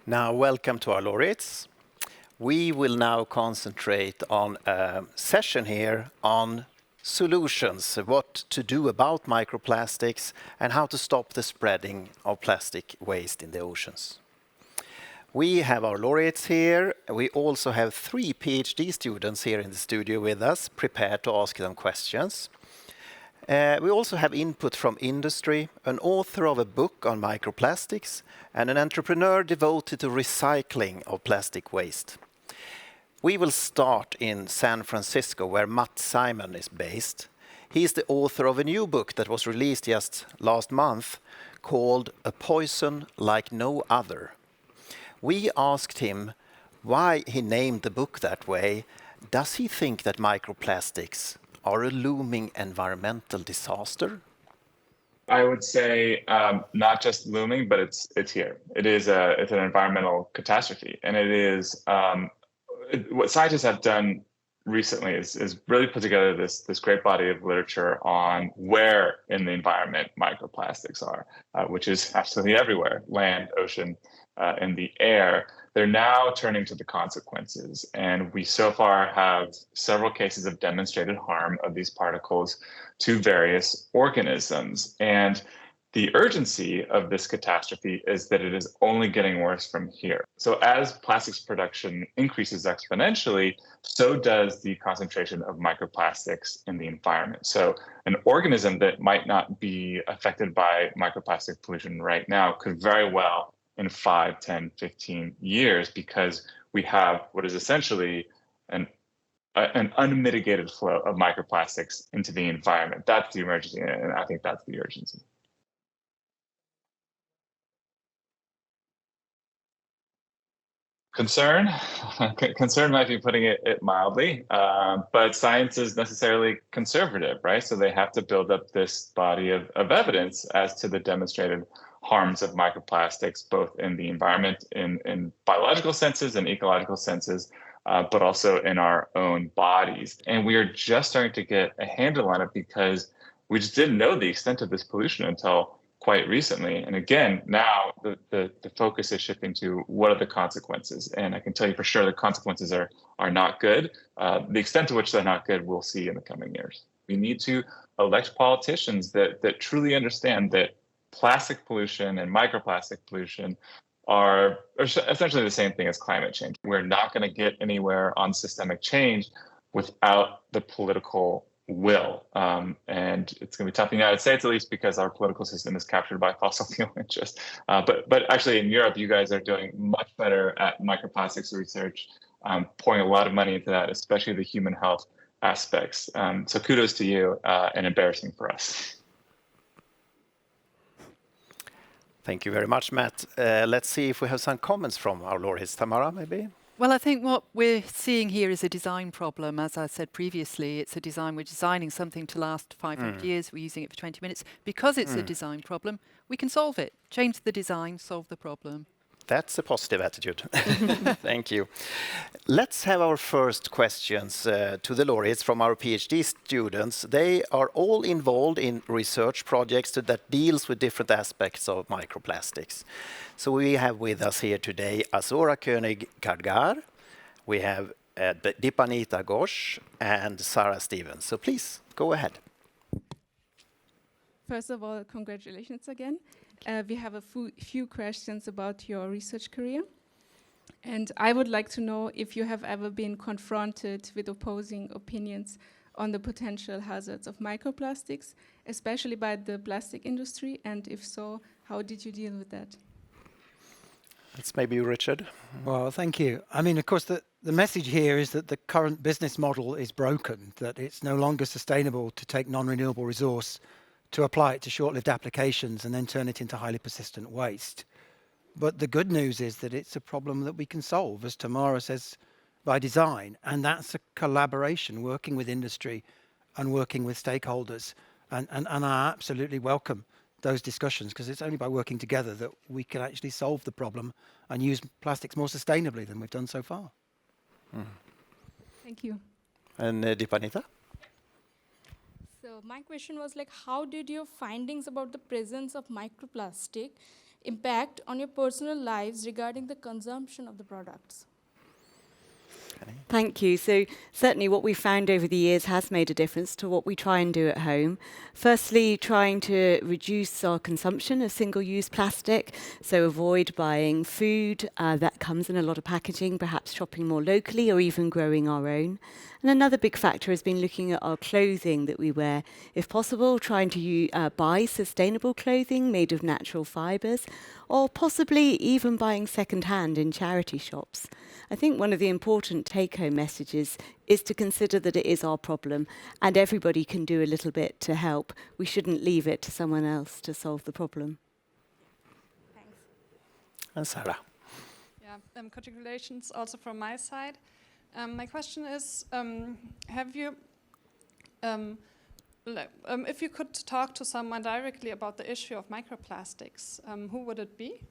Now, welcome to our laureates. We will now concentrate on a session here on solutions, what to do about microplastics and how to stop the spreading of plastic waste in the oceans. We have our laureates here. We also have 3 PhD students here in the studio with us, prepared to ask them questions. We also have input from industry, an author of a book on microplastics, and an entrepreneur devoted to recycling of plastic waste. We will start in San Francisco, where Matt Simon is based. He is the author of a new book that was released just last month called A Poison Like No Other. We asked him why he named the book that way. Does he think that microplastics are a looming environmental disaster? I would say not just looming, but it's here. It's an environmental catastrophe, and it is what scientists have done recently is really put together this great body of literature on where in the environment microplastics are, which is absolutely everywhere: land, ocean, in the air. They're now turning to the consequences. And we so far have several cases of demonstrated harm of these particles to various organisms. And the urgency of this catastrophe is that it is only getting worse from here. So as plastics production increases exponentially, so does the concentration of microplastics in the environment. So an organism that might not be affected by microplastic pollution right now could very well in 5, 10, 15 years, because we have what is essentially an unmitigated flow of microplastics into the environment. That's the emergency, and I think that's the urgency. Concern might be putting it mildly, but science is necessarily conservative, right? So they have to build up this body of evidence as to the demonstrated harms of microplastics, both in the environment, in biological senses and ecological senses, but also in our own bodies. And we are just starting to get a handle on it because we just didn't know the extent of this pollution until quite recently. And again, now the focus is shifting to what are the consequences. And I can tell you for sure the consequences are not good. The extent to which they're not good, we'll see in the coming years. We need to elect politicians that truly understand that plastic pollution and microplastic pollution are essentially the same thing as climate change. We're not going to get anywhere on systemic change without the political will. And it's going to be tough in the United States, at least because our political system is captured by fossil fuel interests. But actually in Europe, you guys are doing much better at microplastics research, pouring a lot of money into that, especially the human health aspects. So kudos to you, and embarrassing for us. Thank you very much, Matt. Let's see if we have some comments from our laureates. Tamara, maybe? Well, I think what we're seeing here is a design problem. As I said previously, it's a design. We're designing something to last 500 years. We're using it for 20 minutes. Because it's a design problem, we can solve it. Change the design, solve the problem. That's a positive attitude. Thank you. Let's have our first questions to the laureates from our PhD students. They are all involved in research projects that deals with different aspects of microplastics. So we have with us here today Azora Koenig-Kadgar, we have Dipanita Ghosh, and Sarah Stevens. So please, go ahead. First of all, congratulations again. We have a few questions about your research career. And I would like to know if you have ever been confronted with opposing opinions on the potential hazards of microplastics, especially by the plastic industry, and if so, how did you deal with that? It's maybe you, Richard. Well, thank you. I mean, of course, the message here is that the current business model is broken, that it's no longer sustainable to take non-renewable resource, to apply it to short-lived applications and then turn it into highly persistent waste. But the good news is that it's a problem that we can solve, as Tamara says, by design. And that's a collaboration, working with industry and working with stakeholders. And I absolutely welcome those discussions, because it's only by working together that we can actually solve the problem and use plastics more sustainably than we've done so far. Thank you. And Dipanita? So my question was like, how did your findings about the presence of microplastic impact on your personal lives regarding the consumption of the products? Thank you. So certainly what we've found over the years has made a difference to what we try and do at home. Firstly, trying to reduce our consumption of single-use plastic, so avoid buying food that comes in a lot of packaging, perhaps shopping more locally or even growing our own. And another big factor has been looking at our clothing that we wear. If possible, trying to buy sustainable clothing made of natural fibres, or possibly even buying second-hand in charity shops. I think one of the important take-home messages is to consider that it is our problem and everybody can do a little bit to help. We shouldn't leave it to someone else to solve the problem. Thanks. And Sarah. Yeah, congratulations also from my side. My question is, have you, if you could talk to someone directly about the issue of microplastics, who would it be?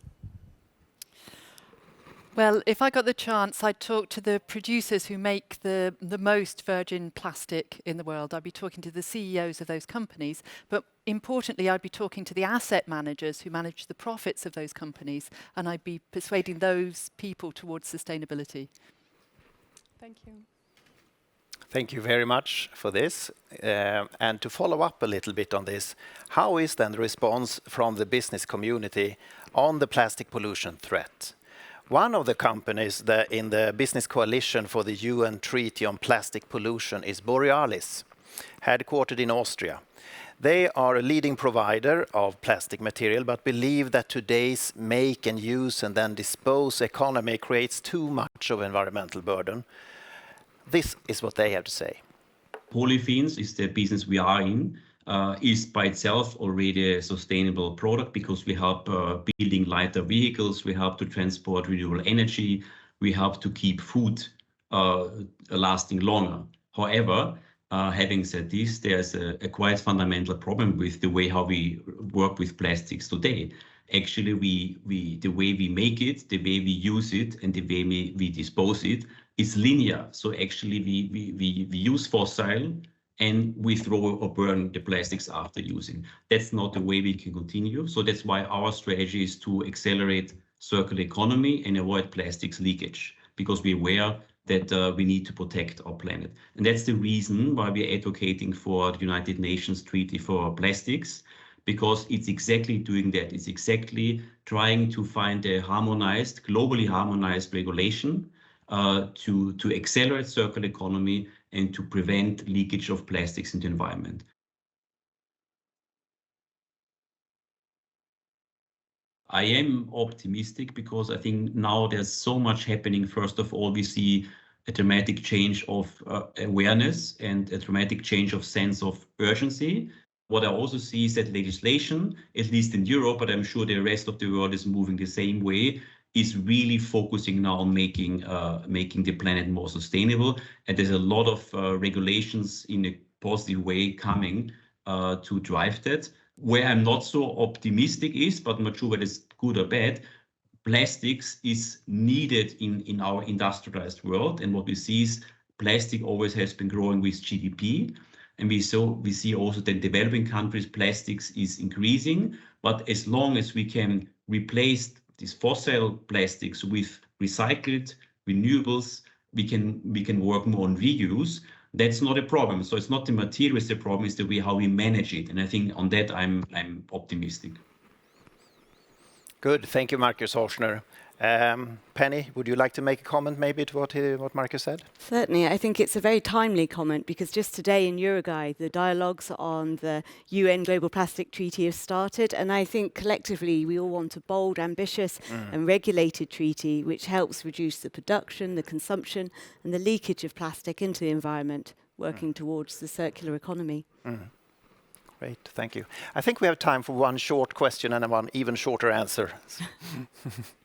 Well, if I got the chance, I'd talk to the producers who make the most virgin plastic in the world. I'd be talking to the CEOs of those companies. But importantly, I'd be talking to the asset managers who manage the profits of those companies. And I'd be persuading those people towards sustainability. Thank you. Thank you very much for this. And to follow up a little bit on this, how is then the response from the business community on the plastic pollution threat? One of the companies in the Business Coalition for the UN Treaty on Plastic Pollution is Borealis, headquartered in Austria. They are a leading provider of plastic material, but believe that today's make and use and then dispose economy creates too much of environmental burden. This is what they have to say. Polythenes is the business we are in. Is by itself already a sustainable product because we help building lighter vehicles, we help to transport renewable energy, we help to keep food lasting longer. However, having said this, there's a quite fundamental problem with the way how we work with plastics today. Actually, the way we make it, the way we use it, and the way we dispose it is linear. So actually, we use fossil and we throw or burn the plastics after using. That's not the way we can continue. So that's why our strategy is to accelerate circular economy and avoid plastics leakage, because we're aware that we need to protect our planet. And that's the reason why we're advocating for the United Nations Treaty for Plastics, because it's exactly doing that. It's exactly trying to find a harmonized, globally harmonized regulation to accelerate circular economy and to prevent leakage of plastics into the environment. I am optimistic because I think now there's so much happening. First of all, we see a dramatic change of awareness and a dramatic change of sense of urgency. What I also see is that legislation, at least in Europe, but I'm sure the rest of the world is moving the same way, is really focusing now on making the planet more sustainable. And there's a lot of regulations in a positive way coming to drive that. Where I'm not so optimistic is, but I'm not sure whether it's good or bad, plastics is needed in our industrialized world. And what we see is plastic always has been growing with GDP. And we see also that in developing countries, plastics is increasing. But as long as we can replace these fossil plastics with recycled renewables, we can work more on reuse. That's not a problem. So it's not the material is the problem, it's the way how we manage it. And I think on that I'm optimistic. Good, thank you, Markus Horcher. Penny, would you like to make a comment maybe to what Markus said? Certainly, I think it's a very timely comment because just today in Uruguay, the dialogues on the UN Global Plastic Treaty have started. And I think collectively we all want a bold, ambitious and regulated treaty which helps reduce the production, the consumption and the leakage of plastic into the environment, working towards the circular economy. Great, thank you. I think we have time for one short question and one even shorter answer.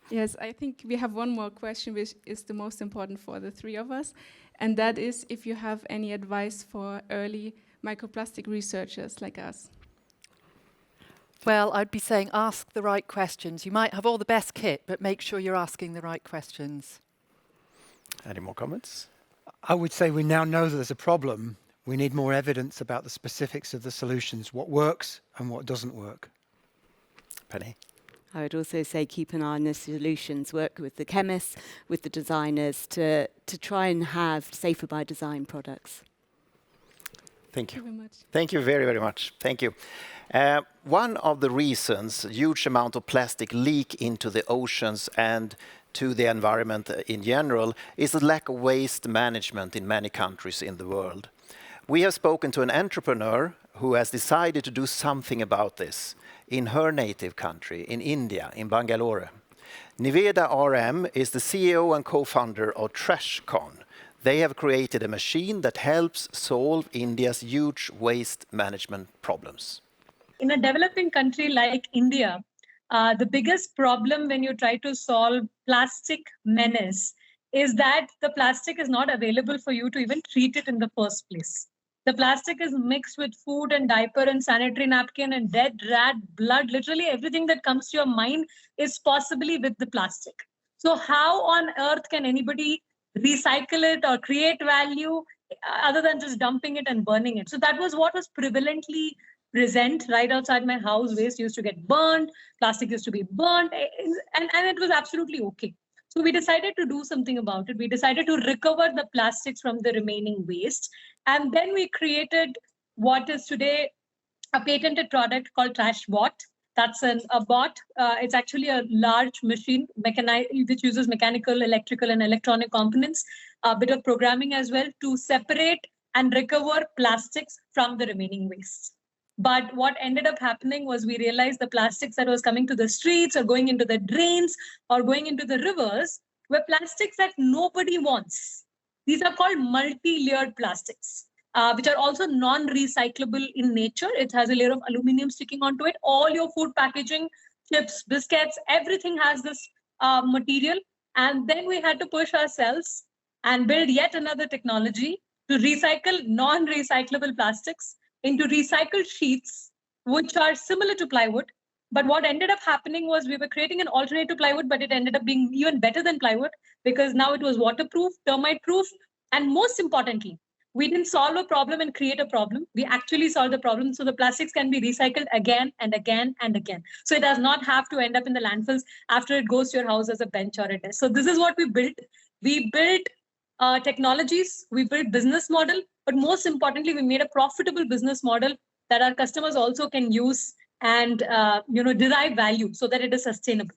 Yes, I think we have one more question, which is the most important for the three of us. And that is if you have any advice for early microplastic researchers like us. Well, I'd be saying ask the right questions. You might have all the best kit, but make sure you're asking the right questions. Any more comments? I would say we now know that there's a problem. We need more evidence about the specifics of the solutions, what works and what doesn't work. Penny? I would also say keep an eye on the solutions, work with the chemists, with the designers to try and have safer by design products. Thank you. Thank you very much. Thank you very, very much. Thank you. One of the reasons huge amount of plastic leak into the oceans and to the environment in general is the lack of waste management in many countries in the world. We have spoken to an entrepreneur who has decided to do something about this in her native country, in India, in Bangalore. Nivedha RM is the CEO and co-founder of TrashCon. They have created a machine that helps solve India's huge waste management problems. In a developing country like India, the biggest problem when you try to solve plastic menace is that the plastic is not available for you to even treat it in the first place. The plastic is mixed with food and diaper and sanitary napkin and dead rat, blood, literally everything that comes to your mind is possibly with the plastic. So how on earth can anybody recycle it or create value other than just dumping it and burning it? So that was what was prevalently present right outside my house. Waste used to get burned, plastic used to be burnt, and it was absolutely okay. So we decided to do something about it. We decided to recover the plastics from the remaining waste. And then we created what is today a patented product called TrashBot. That's a bot. It's actually a large machine which uses mechanical, electrical, and electronic components, a bit of programming as well, to separate and recover plastics from the remaining waste. But what ended up happening was we realized the plastics that was coming to the streets or going into the drains or going into the rivers were plastics that nobody wants. These are called multi-layered plastics, which are also non-recyclable in nature. It has a layer of aluminum sticking onto it. All your food packaging, chips, biscuits, everything has this material. And then we had to push ourselves and build yet another technology to recycle non-recyclable plastics into recycled sheets, which are similar to plywood. But what ended up happening was we were creating an alternate to plywood, but it ended up being even better than plywood because now it was waterproof, termite proof, and most importantly, we didn't solve a problem and create a problem. We actually solved the problem. So the plastics can be recycled again and again and again. So it does not have to end up in the landfills after it goes to your house as a bench or a desk. So this is what we built. We built technologies, we built business model, but most importantly, we made a profitable business model that our customers also can use and derive value so that it is sustainable.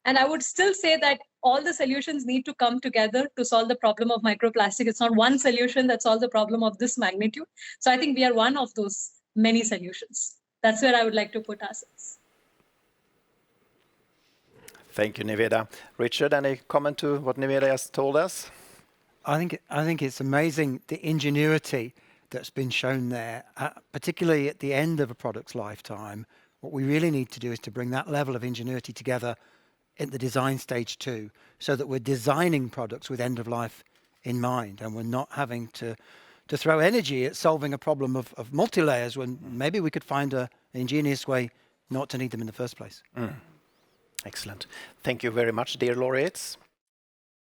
And I would still say that all the solutions need to come together to solve the problem of microplastic. It's not one solution that solves the problem of this magnitude. So I think we are one of those many solutions. That's where I would like to put ourselves. Thank you, Nivedha. Richard, any comment to what Nivedha has told us? I think it's amazing the ingenuity that's been shown there, particularly at the end of a product's lifetime. What we really need to do is to bring that level of ingenuity together at the design stage too, so that we're designing products with end of life in mind, and we're not having to throw energy at solving a problem of multi-layers when maybe we could find an ingenious way not to need them in the first place. Excellent. Thank you very much, dear laureates.